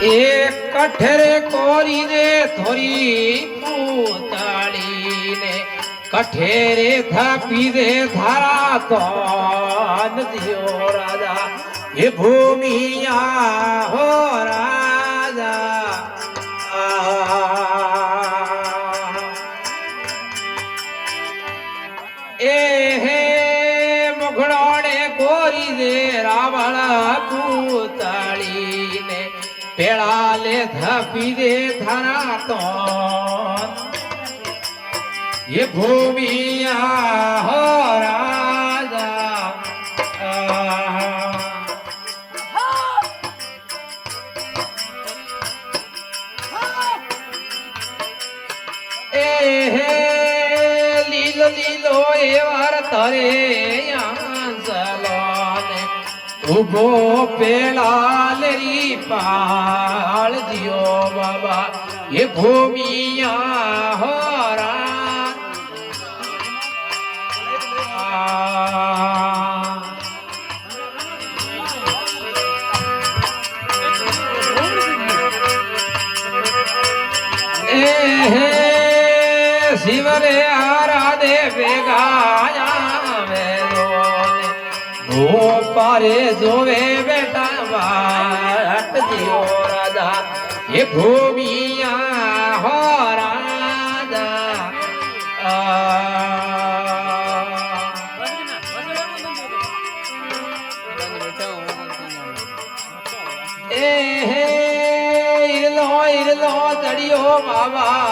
એ કઠરે કોરી રે થોરી પૂતાળી ને કઠેરે થાપી દે ધારા તો નદીઓ રાજા એ ભૂમિયા હો રાજા એ હે મુઘડોને કોરી દે રાવળ પૂતાળી ને પેળા લે થાપી દે ધારા તો ये भूमिया हो राजा ए हे लीलो लीलो ए वार तरे आंसलोने उभो पेड़ा लेरी पाल दियो बाबा ये भूमिया हो शिवरे आराधे बेगाया वेलोने गोपारे जोवे बेटा बाट दियो राजा ये भूमिया हो राजा इरलो इरलो तड़ियो बाबा